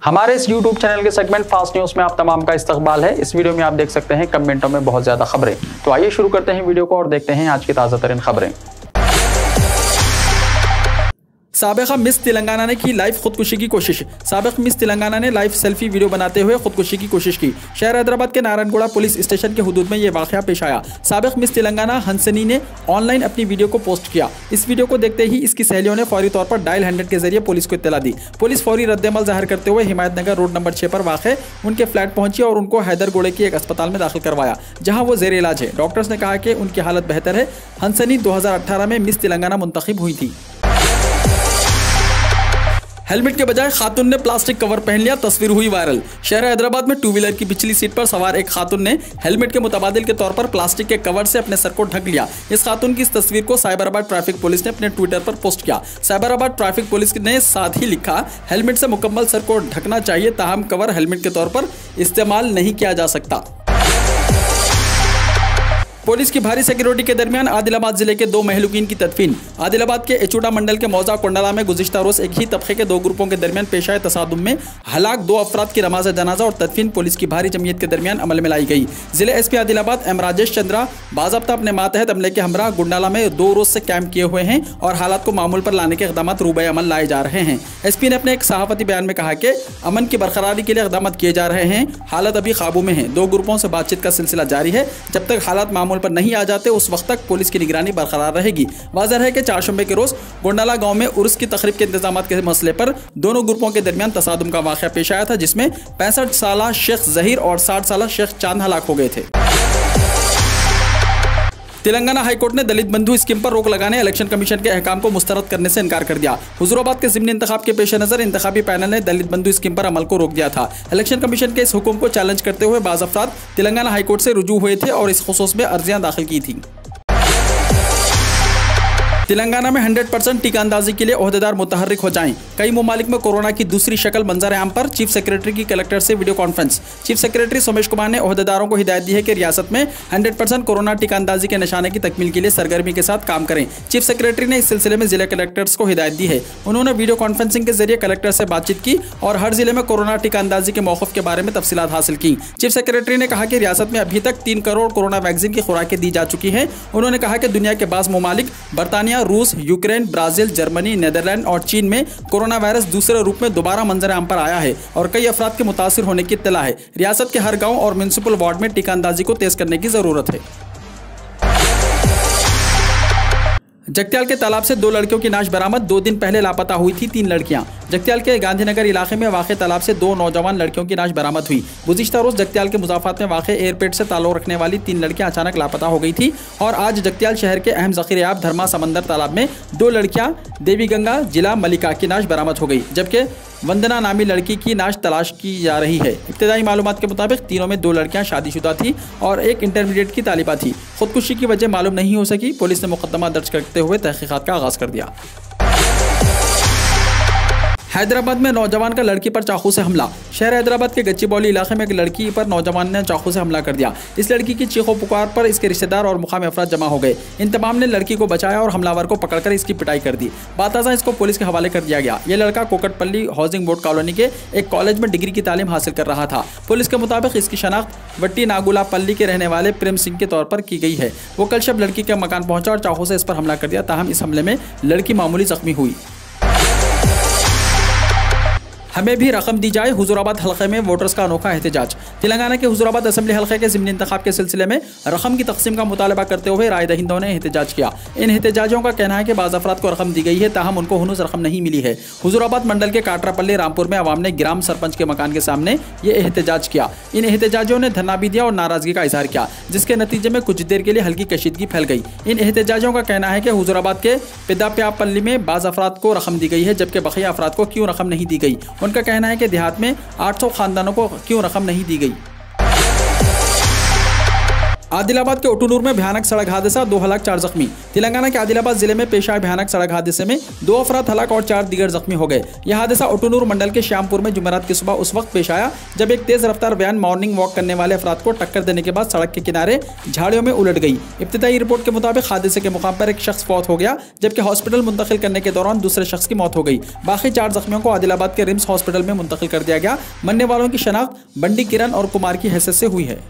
हमारे इस YouTube channel के सेगमेंट फास्ट न्यूज में आप तमाम का इस्तकबाल है। इस वीडियो में आप देख सकते हैं कमेंटों में बहुत ज्यादा खबरें। तो आइए शुरू करते हैं वीडियो को और देखते हैं आज की ताज़ा तरीन खबरें। साबिका मिस तेलंगाना ने की लाइव खुदकुशी की कोशिश। साबिक मिस तेलंगाना ने लाइव सेल्फी वीडियो बनाते हुए खुदकुशी की कोशिश की। शहर हैदराबाद के नारायणगुड़ा पुलिस स्टेशन के हुदूद में यह वाकया पेश आया। साबिक मिस तेलंगाना हंसनी ने ऑनलाइन अपनी वीडियो को पोस्ट किया। इस वीडियो को देखते ही इसकी सहेलियों ने फौरी तौर पर डायल 100 के जरिए पुलिस को इत्तला दी। पुलिस फौरी रद्दअमल जाहिर करते हुए हिमायतनगर रोड नंबर 6 पर वाक़ उनके फ्लैट पहुंची और उनको हैदरगुड़े की एक अस्पताल में दाखिल करवाया, जहां वो जेर इलाज है। डॉक्टर्स ने कहा कि उनकी हालत बेहतर है। हंसनी 2018 में मिस तेलंगाना मुंतखब हुई थी। हेलमेट के बजाय खातून ने प्लास्टिक कवर पहन लिया, तस्वीर हुई वायरल। शहर हैदराबाद में 2 व्हीलर की पिछली सीट पर सवार एक खातून ने हेलमेट के मुतबादिल के तौर पर प्लास्टिक के कवर से अपने सर को ढक लिया। इस खातून की इस तस्वीर को साइबराबाद ट्रैफिक पुलिस ने अपने ट्विटर पर पोस्ट किया। साइबराबाद ट्रैफिक पुलिस ने साथ ही लिखा, हेलमेट से मुकम्मल सर को ढकना चाहिए, ताहम कवर हेलमेट के तौर पर इस्तेमाल नहीं किया जा सकता। पुलिस की भारी सिक्योरिटी के दरमियान आदिलाबाद जिले के 2 महलूकीन की तदफीन। आदिलाबाद के एचूटा मंडल के मौजा कोंडाला में गुज़िश्ता रोज एक ही तबके के 2 ग्रुपों के दरमियान पेश आए तसादुम में हलाक 2 अफराद की नमाज जनाजा और तदफीन पुलिस की भारी जमीयत के दरमियान अमल में लाई गई। जिले एसपी आदिलाबाद एम राजेश चंद्रा बाज़ाब्ता अपने मातहत अमले के हमरा गुंडाला में 2 रोज से कैंप किए हुए हैं और हालात को मामूल पर लाने के इक़दाम रूबे अमल लाए जा रहे हैं। एसपी ने अपने एक सहाफ़ती बयान में कहा कि अमन की बरकरारी के लिए इक़दाम किए जा रहे हैं। हालत अभी काबू में है। 2 ग्रुपों से बातचीत का सिलसिला जारी है। जब तक हालात मामूल पर नहीं आ जाते उस वक्त तक पुलिस की निगरानी बरकरार रहेगी। वाज़ेह है कि 4 शंबे के रोज गोंडाला गांव में उर्स की तकरीब के इंतजाम के मसले पर दोनों ग्रुपों के दरमियान तसादुम का वाक़या पेश आया था, जिसमें 65 साला शेख जहीर और 60 साला शेख चांद हलाक हो गए थे। तेलंगाना हाईकोर्ट ने दलित बंधु स्कीम पर रोक लगाने इलेक्शन कमीशन के अहकाम को मुस्तरद करने से इनकार कर दिया। हुजूराबाद के ज़िमनी इंतखाब के पेश नज़र इंतखाबी पैनल ने दलित बंधु स्कीम पर अमल को रोक दिया था। इलेक्शन कमीशन के इस हुक्म को चैलेंज करते हुए बाज़ अफराद तेलंगाना हाईकोर्ट से रुजू हुए थे और इस खुसूस में अर्जियां दाखिल की थी। तेलंगाना में 100% टीका अंदाजी के लिए ओहदेदार मुतहर्रिक हो जाएं। कई ममालिक में कोरोना की दूसरी शक्ल मंजर आम पर। चीफ सेक्रेटरी की कलेक्टर से video conference. Chief secretary Somesh Kumar ने ओहदेदारों को हिदायत दी है कि रियासत में 100% कोरोना टीका अंदाजी के निशाने की तकमील के लिए सरगर्मी के साथ काम करें। चीफ सेक्रेटरी ने इस सिलसिले में जिले कलेक्टर्स को हिदायत दी है। उन्होंने वीडियो कॉन्फ्रेंसिंग के जरिए कलेक्टर से बातचीत की और हर जिले में कोरोना टीका अंदाजी के मौक़िफ़ के बारे में तफसीलात हासिल की। चीफ सेक्रेटरी ने कहा कि रियासत में अभी तक 3 करोड़ कोरोना वैक्सीन की खुराकें दी जा चुकी हैं। उन्होंने कहा कि दुनिया के बाज़ ममालिक बरतानिया, रूस, यूक्रेन, ब्राजील, जर्मनी, नीदरलैंड और चीन में कोरोना वायरस दूसरे रूप में दोबारा मंजर आम पर आया है और कई अफराद के मुतासिर होने की इत्तला है। रियासत के हर गांव और म्युनिसिपल वार्ड में टीका अंदाजी को तेज करने की जरूरत है। जगत्याल के तालाब से 2 लड़कियों की लाश बरामद। 2 दिन पहले लापता हुई थी 3 लड़कियां। जगत्याल के गांधीनगर इलाके में वाक़ तालाब से 2 नौजवान लड़कियों की लाश बरामद हुई। गुज़िश्ता रोज जगत्याल के मुज़ाफ़ात में वाक़ एयरपेट से ताल्लुक़ रखने वाली 3 लड़कियां अचानक लापता हो गई थी और आज जगत्याल शहर के अहम ज़ख़ीरेयाब धर्मा समंदर तालाब में 2 लड़कियां देवी गंगा जिला मलिका की लाश बरामद हो गई, जबकि वंदना नामी लड़की की लाश तलाश की जा रही है। इब्तिदाई मालूमात के मुताबिक तीनों में 2 लड़कियां शादीशुदा थी और एक इंटरमीडिएट की तालिबा थी। खुदकुशी की वजह मालूम नहीं हो सकी। पुलिस ने मुकदमा दर्ज करते हुए तहक़ीक़ात का आगाज़ कर दिया। हैदराबाद में नौजवान का लड़की पर चाकू से हमला। शहर हैदराबाद के गच्चीबौली इलाके में एक लड़की पर नौजवान ने चाकू से हमला कर दिया। इस लड़की की चीखों पुकार पर इसके रिश्तेदार और मुकामी अफराद जमा हो गए। इन तमाम ने लड़की को बचाया और हमलावर को पकड़कर इसकी पिटाई कर दी। बाताज़ा इसको पुलिस के हवाले कर दिया गया। यह लड़का कोकटपल्ली हाउसिंग बोर्ड कॉलोनी के एक कॉलेज में डिग्री की तालीम हासिल कर रहा था। पुलिस के मुताबिक इसकी शनाख्त वट्टी नागुला पल्ली के रहने वाले प्रेम सिंह के तौर पर की गई है। वो कल शब लड़की के मकान पहुंचा और चाकू से इस पर हमला कर दिया, ताहम इस हमले में लड़की मामूली जख्मी हुई। हमें भी रकम दी जाए। हुजूराबाद हल्के में वोटर्स का अनोखा एहतजाज। तेलंगाना के हुजूराबाद असेंबली हल्के के ज़िमनी इंतखाब के सिलसिले में रकम की तकसीम का मुतालबा करते हुए राय दहिंदों ने एहतजाज किया। इन एहतजाजियों का कहना है कि बाज़ अफराद को रकम दी गई है, ताहम उनको हुनूस रकम नहीं मिली है। हुजूराबाद मंडल के काटरापल्ली रामपुर में अवाम ने ग्राम सरपंच के मकान के सामने ये एहतजाज किया। इन एहतजाजियों ने धरना भी दिया और नाराजगी का इजहार किया, जिसके नतीजे में कुछ देर के लिए हल्की कशीदगी फैल गई। इन एहतजाजियों का कहना है कि हुजूराबाद के पिदाप्यापल्ली में बाज़ अफराद को रकम दी गई है, जबकि बकिया अफराद को क्यों रकम नहीं दी गई। उनका कहना है कि देहात में 800 खानदानों को क्यों रकम नहीं दी गई। आदिलाबाद के ओटुनूर में भयानक सड़क हादसा, 2 हलाक 4 जख्मी। तेलंगाना के आदिलाबाद जिले में पेश आए भयानक सड़क हादसे में 2 अफराद हलाक और 4 दीगर जख्मी हो गए। यह हादसा ओटुनूर मंडल के श्यामपुर में जुमेरात की सुबह उस वक्त पेश आया जब एक तेज रफ्तार वैन मॉर्निंग वॉक करने वाले अफराद को टक्कर देने के बाद सड़क के किनारे झाड़ियों में उलट गई। इब्तिदाई रिपोर्ट के मुताबिक हादसे के मुकाम पर एक शख्स फौत हो गया जबकि हॉस्पिटल मुंतकिल करने के दौरान दूसरे शख्स की मौत हो गई। बाकी 4 जख्मियों को आदिलाबाद के रिम्स हॉस्पिटल में मुंतकिल कर दिया गया। मरने वालों की शनाख्त बंडी, किरण और कुमार की हैसियत से हुई है।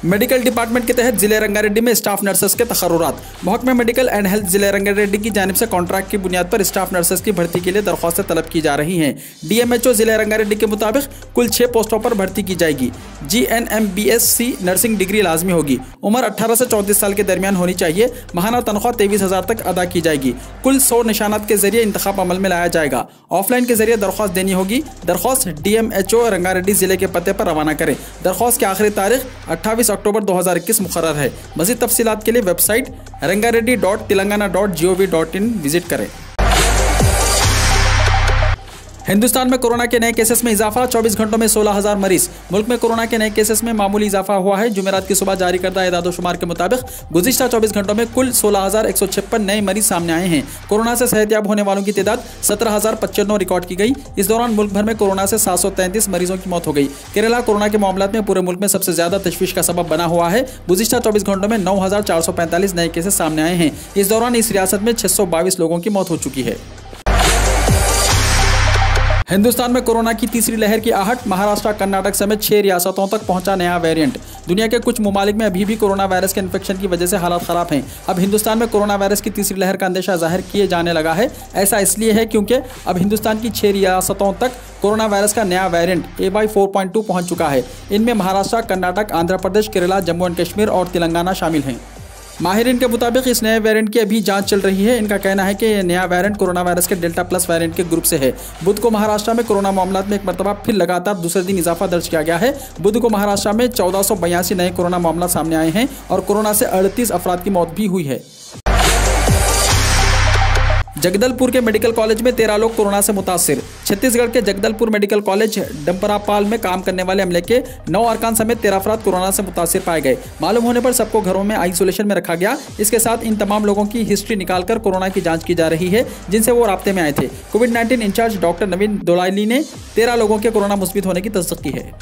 मेडिकल डिपार्टमेंट के तहत जिले रंगारेड्डी में स्टाफ नर्सेस के तकर्रुरात। महकमा मेडिकल एंड हेल्थ जिले रंगारेड्डी की जानिब से कॉन्ट्रैक्ट की बुनियाद पर स्टाफ नर्सेस की भर्ती के लिए दरख्वास्तें तलब की जा रही हैं। DMHO जिले रंगारेड्डी के मुताबिक कुल 6 पोस्टों पर भर्ती की जाएगी। GNMBSc नर्सिंग डिग्री लाजमी होगी। उम्र 18 से 34 साल के दरमियान होनी चाहिए। माहाना तनख्वाह 23,000 तक अदा की जाएगी। कुल 100 निशानात के जरिए इंतखाब अमल में लाया जाएगा। ऑफलाइन के जरिए दरख्वास्त देनी होगी। दरख्वास्त DMHO रंगारेड्डी जिले के पते पर रवाना करें। दरख्वास्त की आखिरी तारीख 28 अक्टूबर 2021 मुकर्रर है। मज़ीद तफसीलात के लिए वेबसाइट rangareddy.telangana.gov.in विजिट करें। हिंदुस्तान में कोरोना के नए केसेस में इजाफा, 24 घंटों में 16,000 मरीज। मुल्क में कोरोना के नए केसेस में मामूली इजाफा हुआ है। जुमेरात की सुबह जारी करदा एदाद-ओ-शुमार के मुताबिक गुज़िश्ता 24 घंटों में कुल 16,156 नए मरीज सामने आए हैं। कोरोना से सेहतयाब होने वालों की तादाद 17,095 रिकॉर्ड की गई। इस दौरान मुल्क भर में कोरोना से 733 मरीजों की मौत हो गई। केरला कोरोना के मामलों में पूरे मुल्क में सबसे ज्यादा तशवीश का सबब बना हुआ है। गुज़िश्ता 24 घंटों में 9,445 नए केसेस सामने आए हैं। इस दौरान इस रियासत में 622 लोगों की मौत हो चुकी है। हिंदुस्तान में कोरोना की तीसरी लहर की आहट, महाराष्ट्र, कर्नाटक समेत 6 रियासतों तक पहुंचा नया वेरिएंट। दुनिया के कुछ ममालिक में अभी भी कोरोना वायरस के इन्फेक्शन की वजह से हालात खराब हैं। अब हिंदुस्तान में कोरोना वायरस की तीसरी लहर का अंदेशा जाहिर किए जाने लगा है। ऐसा इसलिए है क्योंकि अब हिंदुस्तान की 6 रियासतों तक कोरोना वायरस का नया वेरिएंट AY4.2 पहुंच चुका है। इनमें महाराष्ट्र, कर्नाटक, आंध्र प्रदेश, केरला, जम्मू एंड कश्मीर और तेलंगाना शामिल हैं। माहिरीन के मुताबिक इस नए वेरिएंट की अभी जांच चल रही है। इनका कहना है कि यह नया वेरिएंट कोरोना वायरस के डेल्टा प्लस वेरिएंट के ग्रुप से है। बुध को महाराष्ट्र में कोरोना मामलों में एक मरतबा फिर लगातार दूसरे दिन इजाफा दर्ज किया गया है। बुध को महाराष्ट्र में 1482 नए कोरोना मामला सामने आए हैं और कोरोना से 38 अफराद की मौत भी हुई है। जगदलपुर के मेडिकल कॉलेज में 13 लोग कोरोना से मुतासिर। छत्तीसगढ़ के जगदलपुर मेडिकल कॉलेज डंपरापाल में काम करने वाले अमले के 9 अरकान समेत 13 अफराद कोरोना से मुतासिर पाए गए। मालूम होने पर सबको घरों में आइसोलेशन में रखा गया। इसके साथ इन तमाम लोगों की हिस्ट्री निकालकर कोरोना की जांच की जा रही है जिनसे वो राब्ते में आए थे। कोविड-19 इंचार्ज डॉक्टर नवीन दोलाइली ने 13 लोगों के कोरोना मुस्बित होने की तस्दीक की है।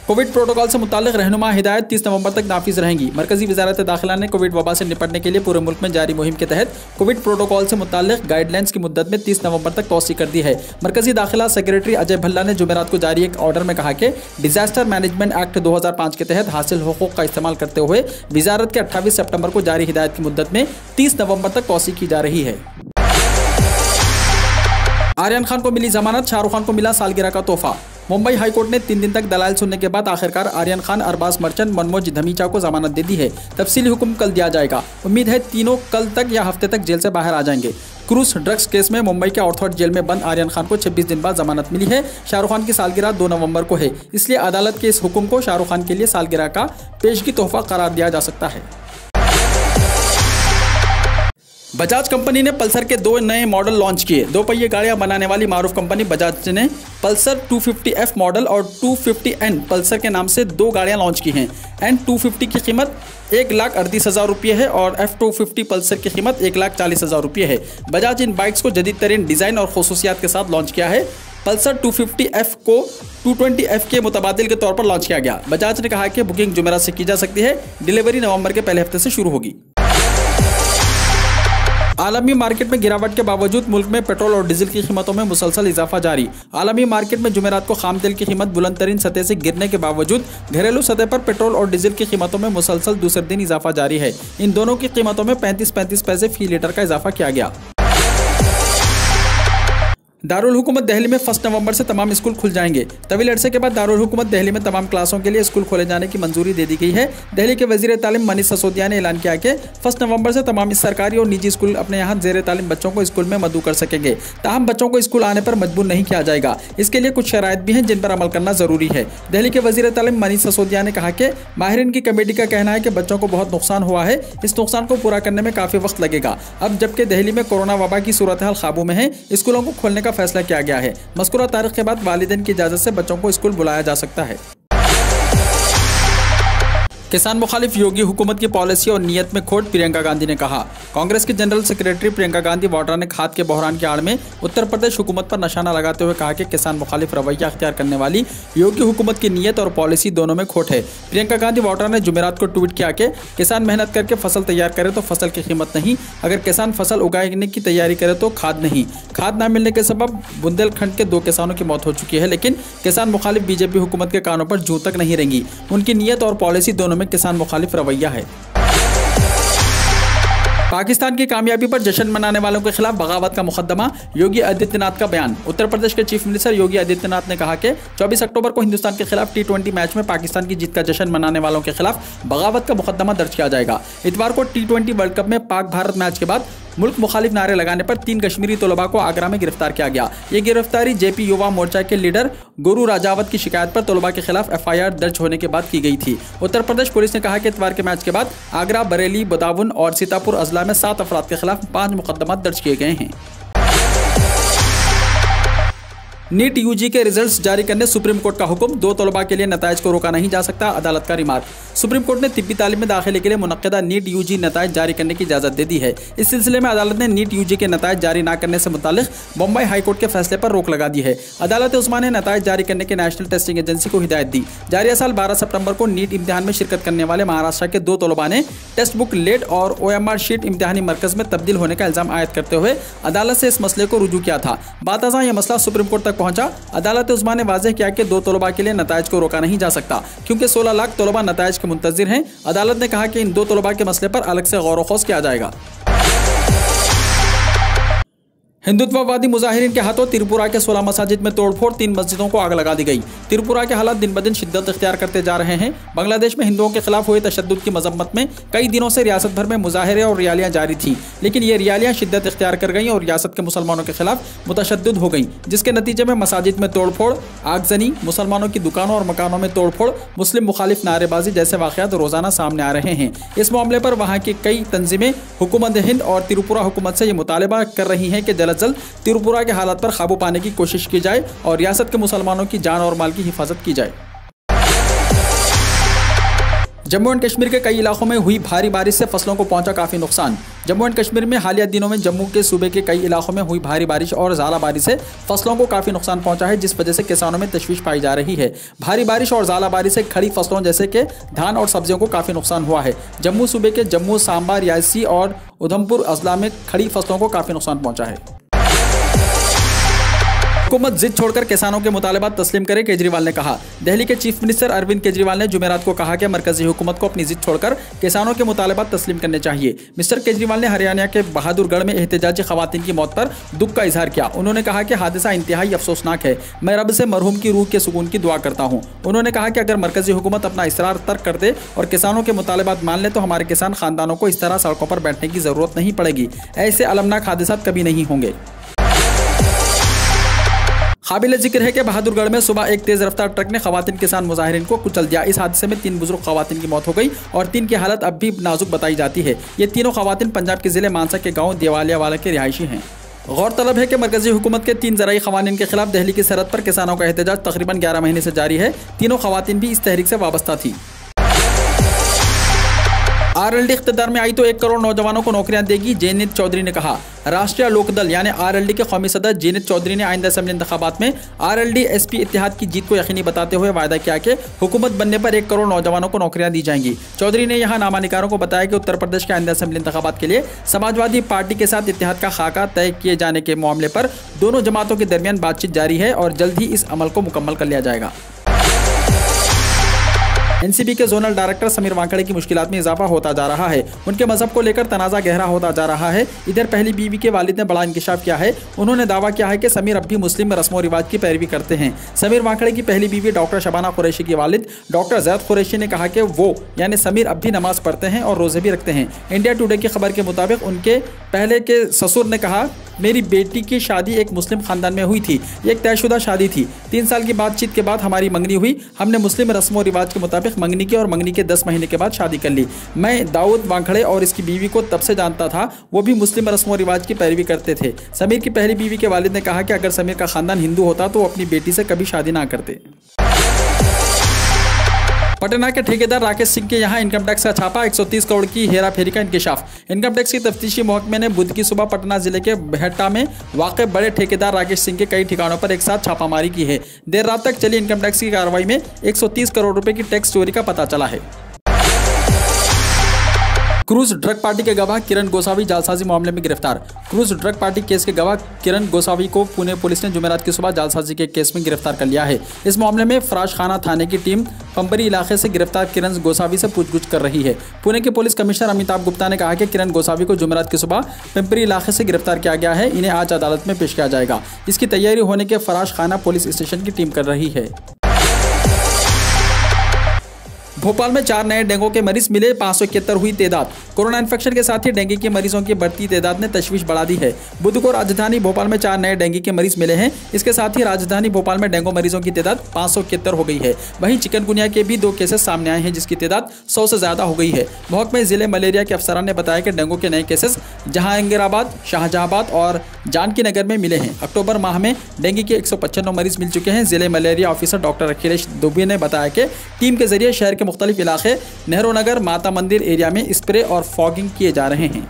कोविड प्रोटोकॉल से मुताल्लिक रहनुमा हिदायत 30 नवंबर तक नाफिज रहेंगी। मरकजी वजारत दाखिला ने कोविड वबा से निपटने के लिए पूरे मुल्क में जारी मुहिम के तहत कोविड प्रोटोकॉल से मुताल्लिक गाइडलाइंस की मुद्दत में 30 नवंबर तक तौसी कर दी है। मरकजी दाखिला सेक्रेटरी अजय भल्ला ने जुमेरात को जारी एक ऑर्डर में कहा कि डिजास्टर मैनेजमेंट एक्ट 2005 के तहत हासिल हुकूक का इस्तेमाल करते हुए वजारत के 28 सितंबर को जारी हिदायत की मुद्दत में 30 नवंबर तक तौसी की जा रही है। आर्यन खान को मिली जमानत, शाहरुख खान को मिला सालगिरह का तोहफा। मुंबई हाईकोर्ट ने 3 दिन तक दलाइल सुनने के बाद आखिरकार आर्यन खान, अरबाज मर्चेंट, मनमोज धमीचा को जमानत दे दी है। तफसीली हुक्म कल दिया जाएगा। उम्मीद है तीनों कल तक या हफ्ते तक जेल से बाहर आ जाएंगे। क्रूज ड्रग्स केस में मुंबई के ऑर्थोड जेल में बंद आर्यन खान को 26 दिन बाद जमानत मिली है। शाहरुख खान की सालगिरह 2 नवंबर को है, इसलिए अदालत के इस हुक्म को शाहरुख खान के लिए सालगिरह का पेशगी तोहफा करार दिया जा सकता है। बजाज कंपनी ने पल्सर के 2 नए मॉडल लॉन्च किए। 2 पहिए गाड़ियां बनाने वाली मारूफ कंपनी बजाज ने पल्सर 250F मॉडल और 250N पल्सर के नाम से 2 गाड़ियां लॉन्च की हैं। N250 की कीमत 1,38,000 रुपये है और F250 पल्सर की कीमत 1,40,000 रुपये है। बजाज इन बाइक्स को जदीद तरीन डिज़ाइन और खसूसियात के साथ लॉन्च किया है। पल्सर 250F को 220F के मुतबादिल के तौर पर लॉन्च किया गया। बजाज ने कहा कि बुकिंग जुमेरात से की जा सकती है। डिलीवरी नवंबर के पहले हफ्ते से शुरू होगी। आलमी मार्केट में गिरावट के बावजूद मुल्क में पेट्रोल और डीजल की कीमतों में मुसलसल इजाफा जारी। आलमी मार्केट में जुमेरात को खाम तेल की कीमत बुलंद तरीन सतह से गिरने के बावजूद घरेलू सतह पर पेट्रोल और डीजल की कीमतों में मुसलसल दूसरे दिन इजाफा जारी है। इन दोनों की कीमतों में 35 पैसे फी लीटर का इजाफा किया गया। दारुल हुकूमत दिल्ली में 1 नवंबर से तमाम स्कूल खुल जाएंगे। तवील अरसे के बाद दारुल हुकूमत दिल्ली में तमाम क्लासों के लिए स्कूल खोले जाने की मंजूरी दे दी गई है। दिल्ली के वजीर तालीम मनीष सिसोदिया ने ऐलान किया कि 1 नवंबर से तमाम सरकारी और निजी स्कूल अपने यहाँ जेर तालीम बच्चों को स्कूल में मदऊ कर सकेंगे। ताहम बच्चों को स्कूल आने पर मजबूर नहीं किया जाएगा। इसके लिए कुछ शराइत भी हैं जिन पर अमल करना जरूरी है। दिल्ली के वजीर तालीम मनीष सिसोदिया ने कहा कि माहिरीन की कमेटी का कहना है कि बच्चों को बहुत नुकसान हुआ है। इस नुकसान को पूरा करने में काफ़ी वक्त लगेगा। अब जबकि दिल्ली में कोरोना वबा की सूरत हाल काबू में है, स्कूलों को खोलने का फैसला किया गया है। मज़कूरा तारीख के बाद वालिदैन की इजाज़त से बच्चों को स्कूल बुलाया जा सकता है। किसान मुखालिफ योगी हुकूमत की पॉलिसी और नीयत में खोट, प्रियंका गांधी ने कहा। कांग्रेस की जनरल सेक्रेटरी प्रियंका गांधी वाड्रा ने खाद के बहरान की आड़ में उत्तर प्रदेश हुकूमत पर निशाना लगाते हुए कहा कि किसान मुखालिफ रवैया अख्तियार करने वाली योगी हुकूमत की नीयत और पॉलिसी दोनों में खोट है। प्रियंका गांधी वाड्रा ने जुमेरात को ट्वीट किया कि किसान मेहनत करके फसल तैयार करे तो फसल की कीमत नहीं, अगर किसान फसल उगाने की तैयारी करे तो खाद नहीं। खाद न मिलने के सबब बुंदेलखंड के 2 किसानों की मौत हो चुकी है, लेकिन किसान मुखालिफ बीजेपी हुकूमत के कानों पर जूं तक नहीं रेंगी। उनकी नीयत और पॉलिसी दोनों में किसान मुखालिफ रवैया है। पाकिस्तान की कामयाबी पर जश्न मनाने वालों के खिलाफ बगावत का मुकदमा, योगी आदित्यनाथ का बयान। उत्तर प्रदेश के चीफ मिनिस्टर योगी आदित्यनाथ ने कहा कि 24 अक्टूबर को हिंदुस्तान के खिलाफ T20 मैच में पाकिस्तान की जीत का जश्न मनाने वालों के खिलाफ बगावत का मुकदमा दर्ज किया जाएगा। इतवार को T20 वर्ल्ड कप में पाक भारत मैच के बाद मुल्क मुखालिफ नारे लगाने पर 3 कश्मीरी तलबा को आगरा में गिरफ्तार किया गया। ये गिरफ्तारी जेपी युवा मोर्चा के लीडर गुरु राजावत की शिकायत पर तलबा के खिलाफ FIR दर्ज होने के बाद की गई थी। उत्तर प्रदेश पुलिस ने कहा कि इतवार के मैच के बाद आगरा, बरेली, बदाऊन और सीतापुर अजला में 7 अफराद के खिलाफ 5 मुकदमा दर्ज किए गए हैं। नीट यूजी के रिजल्ट्स जारी करने सुप्रीम कोर्ट का हुक्म, 2 तलबा के लिए नताइज को रोका नहीं जा सकता, अदालत का रिमार्क। सुप्रीम कोर्ट ने तिब्बी तालीम में दाखिले के लिए मुनक्किदा नीट यूजी नताइज जारी करने की इजाजत दे दी है। इस सिलसिले में अदालत ने नीट यूजी के नताइज जारी न करने से मुतालिक बम्बई हाईकोर्ट के फैसले पर रोक लगा दी है। अदालत उस्मा ने नताइज जारी करने के नेशनल टेस्टिंग एजेंसी को हिदायत दी। जारी साल 12 सितंबर को नीट इम्तिहान में शिरकत करने वाले महाराष्ट्र के 2 तलबा ने टेस्ट बुक लेट और OMR शीट इम्तिहानी मरकज में तब्दील होने का इल्जाम आयद करते हुए अदालत से इस मसले को रुजू किया था। बातज़ा यह मसला सुप्रीम कोर्ट तक पहुंचा। अदालत उस्मा ने वाज़ेह किया कि 2 तलबा के लिए नताइज को रोका नहीं जा सकता, क्योंकि 16 लाख तलबा नताइज के मुंतज़िर हैं। अदालत ने कहा कि इन 2 तलबा के मसले पर अलग से गौर व खौज किया जाएगा। हिंदुत्ववादी मुजाहिरीन के हाथों त्रिपुरा के 16 मसाजिद में तोड़फोड़, 3 मस्जिदों को आग लगा दी गई। त्रिपुरा के हालात दिन ब दिन शिद्दत इख्तियार करते जा रहे हैं। बांग्लादेश में हिंदुओं के खिलाफ हुए तशद्दुद की मजम्मत में कई दिनों से रियासत भर में मुजाहरे और रैलियां जारी थी, लेकिन ये रैलियां शिद्दत इख्तियार कर गईं और रियासत के मुसलमानों के खिलाफ मुतशद्दिद हो गईं, जिसके नतीजे में मसाजिद में तोड़फोड़, आगजनी, मुसलमानों की दुकानों और मकानों में तोड़फोड़, मुस्लिम मुखालिफ नारेबाजी जैसे वाक़यात रोजाना सामने आ रहे हैं। इस मामले पर वहाँ की कई तंजीमें हुकूमत हिंद और त्रिपुरा हुकूमत से ये मुतालबा कर रही हैं कि जल्द अज जल्द त्रिपुरा के हालात पर काबू पाने की कोशिश की जाए और रियासत के मुसलमानों की जान और माल की हिफाजत की जाए। जम्मू एंड कश्मीर के कई इलाकों में हुई भारी बारिश से फसलों को पहुंचा काफ़ी नुकसान। जम्मू एंड कश्मीर में हालिया दिनों में जम्मू के सूबे के कई इलाकों में हुई भारी बारिश और ज़ाला बारिश से फसलों को काफ़ी नुकसान पहुंचा है, जिस वजह से किसानों में तशवीश पाई जा रही है। भारी बारिश और ज़ाला बारिश से खड़ी फसलों जैसे कि धान और सब्जियों को काफ़ी नुकसान हुआ है। जम्मू सूबे के जम्मू, सांबा, रियासी और उधमपुर अजला में खड़ी फसलों को काफ़ी नुकसान पहुँचा है। हुकूमत जिद छोड़कर किसानों के मुतालबात तस्लीम करे, केजरीवाल ने कहा। दिल्ली के चीफ मिनिस्टर अरविंद केजरीवाल ने जुमेरात को कहा कि मरकजी हुकूमत को अपनी जिद छोड़कर किसानों के मुतालबात तस्लीम करने चाहिए। मिस्टर केजरीवाल ने हरियाणा के बहादुरगढ़ में एहतजाजी खवातीन की मौत पर दुख का इजहार किया। उन्होंने कहा कि हादसा इंतहाई अफसोसनाक है। मैं रब से मरहूम की रूह के सुकून की दुआ करता हूँ। उन्होंने कहा कि अगर मरकजी हुकूमत अपना इसरार तर्क कर दे और किसानों के मुतालबात मान ले तो हमारे किसान खानदानों को इस तरह सड़कों पर बैठने की जरूरत नहीं पड़ेगी। ऐसे अलमनाक हादसा कभी नहीं होंगे। काबिल जिक्र है कि बहादुरगढ़ में सुबह एक तेज रफ्तार ट्रक ने खवातीन किसान मुजाहिरीन को कुचल दिया। इस हादसे में 3 बुजुर्ग खवातीन की मौत हो गई और 3 की हालत अब भी नाजुक बताई जाती है। ये तीनों खवातीन पंजाब के जिले मानसा के गांव देवालियावाला के रिहायशी हैं। गौरतलब है कि मरकजी हुकूमत के 3 ज़राई क़वानीन के खिलाफ दिल्ली की सरहद पर किसानों का एहतजाज तकरीबन 11 महीने से जारी है। तीनों खवातीन भी इस तहरीक से वाबस्ता थी। RLD इख्तियार में आई तो 1 करोड़ नौजवानों को नौकरियां देगी, जेनित चौधरी ने कहा। राष्ट्रीय लोकदल यानी RLD के कौमी सदर जेनित चौधरी ने आइंदा असेंबली इंतखाबात में RLD SP इत्तेहाद की जीत को यकीनी बताते हुए वायदा किया कि हुकूमत बनने पर 1 करोड़ नौजवानों को नौकरियां दी जाएंगी। चौधरी ने यहां नामानिकारों को बताया कि उत्तर प्रदेश के आइंदा असेंबली इंतखाबात के लिए समाजवादी पार्टी के साथ इत्तेहाद का खाका तय किए जाने के मामले पर दोनों जमातों के दरमियान बातचीत जारी है और जल्द ही इस अमल को मुकम्मल कर लिया जाएगा। NCP के जोनल डायरेक्टर समीर वांकड़े की मुश्किलात में इजाफा होता जा रहा है। उनके मजहब को लेकर तनाज़ा गहरा होता जा रहा है। इधर पहली बीवी के वालिद ने बड़ा इंकशाफ किया है। उन्होंने दावा किया है कि समीर अब भी मुस्लिम रस्म और रिवाज की पैरवी करते हैं। समीर वांकड़े की पहली बीवी डॉक्टर शबाना कुरैशी के वालिद डॉक्टर जैद कुरैशी ने कहा कि वो यानी समीर अब भी नमाज पढ़ते हैं और रोजे भी रखते हैं। इंडिया टुडे की खबर के मुताबिक उनके पहले के ससुर ने कहा, मेरी बेटी की शादी एक मुस्लिम खानदान में हुई थी। ये एक तयशुदा शादी थी। 3 साल की बातचीत के बाद हमारी मंगनी हुई। हमने मुस्लिम रस्म और रिवाज के मुताबिक मुताबिक मंगनी की और मंगनी के 10 महीने के बाद शादी कर ली। मैं दाऊद वांखड़े और इसकी बीवी को तब से जानता था, वो भी मुस्लिम रस्म व रिवाज की पैरवी करते थे। समीर की पहली बीवी के वालिद ने कहा कि अगर समीर का खानदान हिंदू होता तो वो अपनी बेटी से कभी शादी ना करते। पटना के ठेकेदार राकेश सिंह के यहां इनकम टैक्स का छापा, 130 करोड़ की हेराफेरी का इंकशाफ। इनकम टैक्स की तफ्तीशी महकमे ने बुध की सुबह पटना जिले के बहट्टा में वाक़े बड़े ठेकेदार राकेश सिंह के कई ठिकानों पर एक साथ छापामारी की है। देर रात तक चली इनकम टैक्स की कार्रवाई में 130 करोड़ रुपए की टैक्स चोरी का पता चला है। क्रूज ड्रग पार्टी के गवाह किरण गोसावी जालसाजी मामले में गिरफ्तार। क्रूज ड्रग पार्टी केस के गवाह किरण गोसावी को पुणे पुलिस ने जुमेरात की सुबह जालसाजी के केस में गिरफ्तार कर लिया है। इस मामले में फराश खाना थाने की टीम पंपरी इलाके से गिरफ्तार किरण गोसावी से पूछगछ कर रही है। पुणे के पुलिस कमिश्नर अमिताभ गुप्ता ने कहा कि किरण गोसावी को जुमेरात की सुबह पिंपरी इलाके से गिरफ्तार किया गया है। इन्हें आज अदालत में पेश किया जाएगा। इसकी तैयारी होने के फराश खाना पुलिस स्टेशन की टीम कर रही है। भोपाल में 4 नए डेंगू के मरीज मिले, 571 हुई तादाद। कोरोना इन्फेक्शन के साथ ही डेंगू के मरीजों की बढ़ती तादाद ने तशवीश बढ़ा दी है। बुध को राजधानी भोपाल में 4 नए डेंगू के मरीज मिले हैं। इसके साथ ही राजधानी भोपाल में डेंगू मरीजों की तादाद 571 हो गई है। वहीं चिकनगुनिया के भी 2 केसेस सामने आए हैं, जिसकी तादाद 100 से ज्यादा हो गई है। महकमे जिले मलेरिया के अफसरान ने बताया कि डेंगू के नए केसेस जहांगीराबाद, शाहजहांबाद और जानकी नगर में मिले हैं। अक्टूबर माह में डेंगू के 195 मरीज मिल चुके हैं। जिले malaria officer doctor Akhilesh Dubey ने बताया कि टीम के जरिए शहर के मुख्तलिफ इलाके नेहरू नगर, माता मंदिर एरिया में स्प्रे और फॉगिंग किए जा रहे हैं।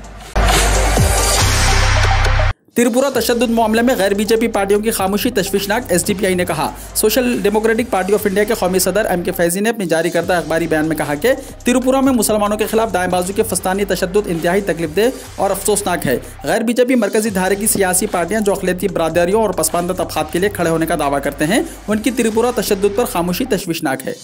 त्रिपुरा तशद्दुद मामले में गैर बीजेपी पार्टियों की खामोशी तशवीशनाक, एसडीपीआई ने कहा। Social democratic party of India के कौमी सदर एम के फैजी ने अपनी जारी करदा अखबारी बयान में कहा कि त्रिपुरा में मुसलमानों के खिलाफ दाएं बाजू के फस्तानी तशद्दुद इंतहाई तकलीफदेह और अफसोसनाक है। गैर बीजेपी मरकजी धारे की सियासी पार्टियां जो अक़लियती बरादरियों और पसमानदा तबक़ात के लिए खड़े होने का दावा करते हैं, उनकी त्रिपुरा तशद्दुद पर खामोशी तशवीशनाक है।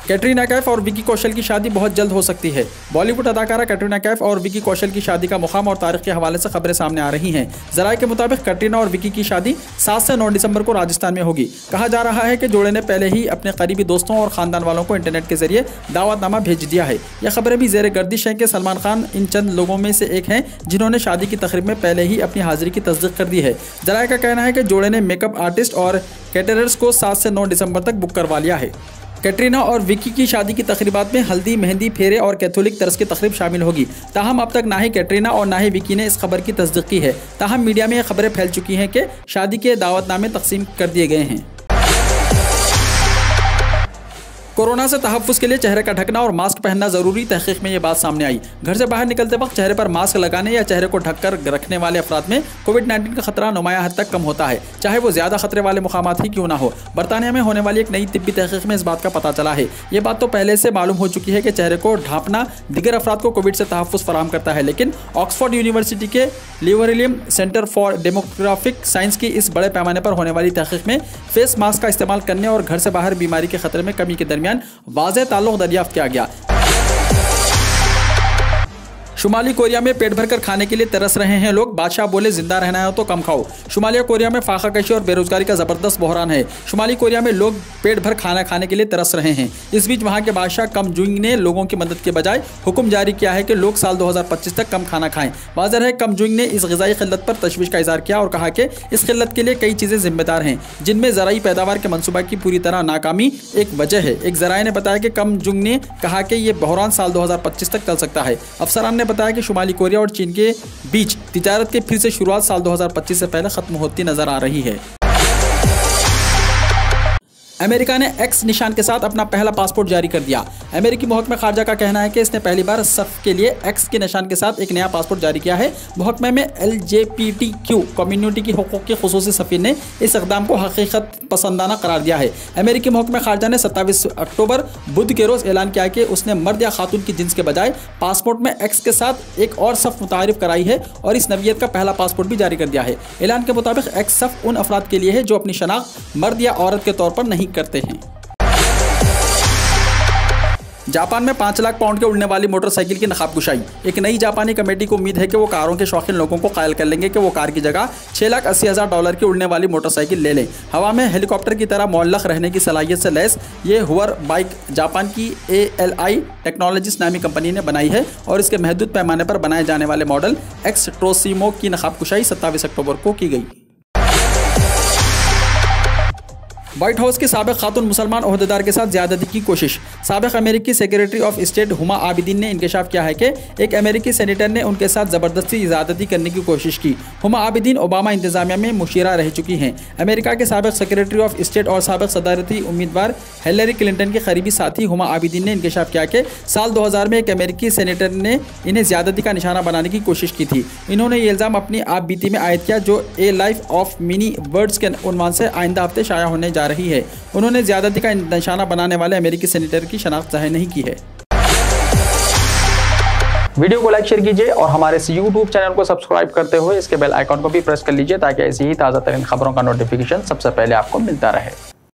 कैटरीना कैफ और विकी कौशल की शादी बहुत जल्द हो सकती है। बॉलीवुड अदाकारा कैटरीना कैफ और विकी कौशल की शादी का मुकाम और तारीख के हवाले से खबरें सामने आ रही हैं। ज़राए के मुताबिक कैटरीना और विकी की शादी 7 से 9 दिसंबर को राजस्थान में होगी। कहा जा रहा है कि जोड़े ने पहले ही अपने करीबी दोस्तों और ख़ानदान वालों को इंटरनेट के जरिए दावतनामा भेज दिया है। यह खबरें भी ज़ेर गर्दिश हैं कि सलमान खान इन चंद लोगों में से एक हैं जिन्होंने शादी की तकरीब में पहले ही अपनी हाजिरी की तस्दीक कर दी है। ज़राए का कहना है कि जोड़े ने मेकअप आर्टिस्ट और कैटरर्स को 7 से 9 दिसंबर तक बुक करवा लिया है। कैटरीना और विकी की शादी की तकरीबात में हल्दी, मेहंदी, फेरे और कैथोलिक तर्ज की तकरीब शामिल होगी। ताहम अब तक ना ही कैटरीना और ना ही विकी ने इस खबर की तस्दीक की है। ताहम मीडिया में यह खबरें फैल चुकी हैं कि शादी के दावतनामे तकसीम कर दिए गए हैं। कोरोना से तहफ़्फ़ुज़ के लिए चेहरे का ढकना और मास्क पहनना ज़रूरी, तहक़ीक़ में ये बात सामने आई। घर से बाहर निकलते वक्त चेहरे पर मास्क लगाने या चेहरे को ढककर रखने वाले अफराद में कोविड-19 का खतरा नुमाया हद तक कम होता है, चाहे वो ज़्यादा खतरे वाले मुकामात ही क्यों ना हो। बरतानिया में होने वाली एक नई तिब्बी तहक़ीक़ में इस बात का पता चला है। ये बात तो पहले से मालूम हो चुकी है कि चेहरे को ढांपना दिगर अफराद को कोविड से तहफ़्फ़ुज़ फराहम करता है, लेकिन ऑक्सफोर्ड यूनिवर्सिटी के लिवरिलियम सेंटर फॉर डेमोग्राफिक साइंस की इस बड़े पैमाने पर होने वाली तहक़ीक़ में फेस मास्क का इस्तेमाल करने और घर से बाहर बीमारी के खतरे में कमी के दरमियान वाज़ेह ताल्लुक़ दरियाफ्त किया गया। शुमाली कोरिया में पेट भरकर खाने के लिए तरस रहे हैं लोग। बादशाह बोले जिंदा रहना है तो कम खाओ। शुमाली कोरिया में फाकाकशी और बेरोजगारी का जबरदस्त बहरान है। शुमाली कोरिया में लोग पेट भर खाना खाने के लिए तरस रहे हैं। इस बीच वहां के बादशाह कम जुंग ने लोगों की मदद के बजाय हुक्म जारी किया है कि लोग साल 2025 तक कम खाना खाएं। वाज़ेह है कम जुंग ने इस ग़िज़ाई क़िल्लत पर तशवीश का इज़हार किया और कहा कि इस क़िल्लत के लिए कई चीज़ें जिम्मेदार हैं, जिनमें ज़राई पैदावार के मनसूबा की पूरी तरह नाकामी एक वजह है। एक ज़राए ने बताया कि कम जुंग ने कहा कि ये बहरान साल 2025 तक चल सकता है। अफसरान ने बताया कि शुमाली कोरिया और चीन के बीच तिजारत के फिर से शुरुआत साल 2025 से पहले खत्म होती नजर आ रही है। अमेरिका ने एक्स निशान के साथ अपना पहला पासपोर्ट जारी कर दिया। अमेरिकी महकमे खारजा का कहना है कि इसने पहली बार सफ़ के लिए एक्स के निशान के साथ एक नया पासपोर्ट जारी किया है। महकमे में LGBTQ कम्युनिटी की हुकूक के खुसूसी सफ़ीर ने इस इक़दाम को हकीकत पसंदाना करार दिया है। अमेरिकी महकमे खारजा ने 27 अक्टूबर बुध के रोज़ ऐलान किया कि उसने मर्द या खातून की जिन्स के बजाय पासपोर्ट में एक्स के साथ एक और सफ़ मुतारिफ कराई है और इस नवियत का पहला पासपोर्ट भी जारी कर दिया है। ऐलान के मुताबिक एक्स सफ़ उन अफराद के लिए है जो अपनी शनाख्त मर्द या औरत के तौर पर नहीं करते हैं। जापान में 5 लाख पाउंड के उड़ने वाली मोटरसाइकिल की नकाबकुशाई। एक नई जापानी कमेटी को उम्मीद है कि वो कारों के शौकीन लोगों को कायल कर लेंगे कि वो कार की जगह $6,80,000 की उड़ने वाली मोटरसाइकिल ले लें। हवा में हेलीकॉप्टर की तरह मुअल्लक़ रहने की सलाहियत से लैस ये हुवर बाइक जापान की ALI टेक्नोलॉजीज नामी कंपनी ने बनाई है और इसके महदूद पैमाने पर बनाए जाने वाले मॉडल एक्स ट्रोसिमो की नकाबकुशाई 27 अक्टूबर को की गई। व्हाइट हाउस की साबिक खातून मुसलमान ओहदेदार के साथ ज्यादती की कोशिश। साबिक अमेरिकी secretary of state Huma Abidin ने इंकशाफ किया है कि एक अमेरिकी सेनेटर ने उनके साथ जबरदस्ती ज्यादती करने की कोशिश की। हुमा आबिदीन ओबामा इंतजामिया में मुशीरा रह चुकी हैं। अमेरिका के साबिक सेक्रेटरी ऑफ स्टेट और साबिक सदारती उम्मीदवार हिलरी क्लिंटन के करीबी साथी हुमा आबिदीन ने इंकशाफ किया कि साल 2000 में एक अमेरिकी सेनेटर ने इन्हें ज्यादती का निशाना बनाने की कोशिश की थी। इन्होंने ये इल्ज़ाम अपनी आप बीती में आयद किया, जो ए लाइफ ऑफ मिनी वर्ड्स के उन्वान से आइंदा हफ्ते शाया होने जा रही है। उन्होंने ज्यादती का निशाना बनाने वाले अमेरिकी सेनेटर की शनाख्त जाहिर नहीं की है। वीडियो को लाइक शेयर कीजिए और हमारे इस YouTube चैनल को सब्सक्राइब करते हुए इसके बेल आइकॉन को भी प्रेस कर लीजिए ताकि ऐसी ही ताज़ा तरीन खबरों का नोटिफिकेशन सबसे पहले आपको मिलता रहे।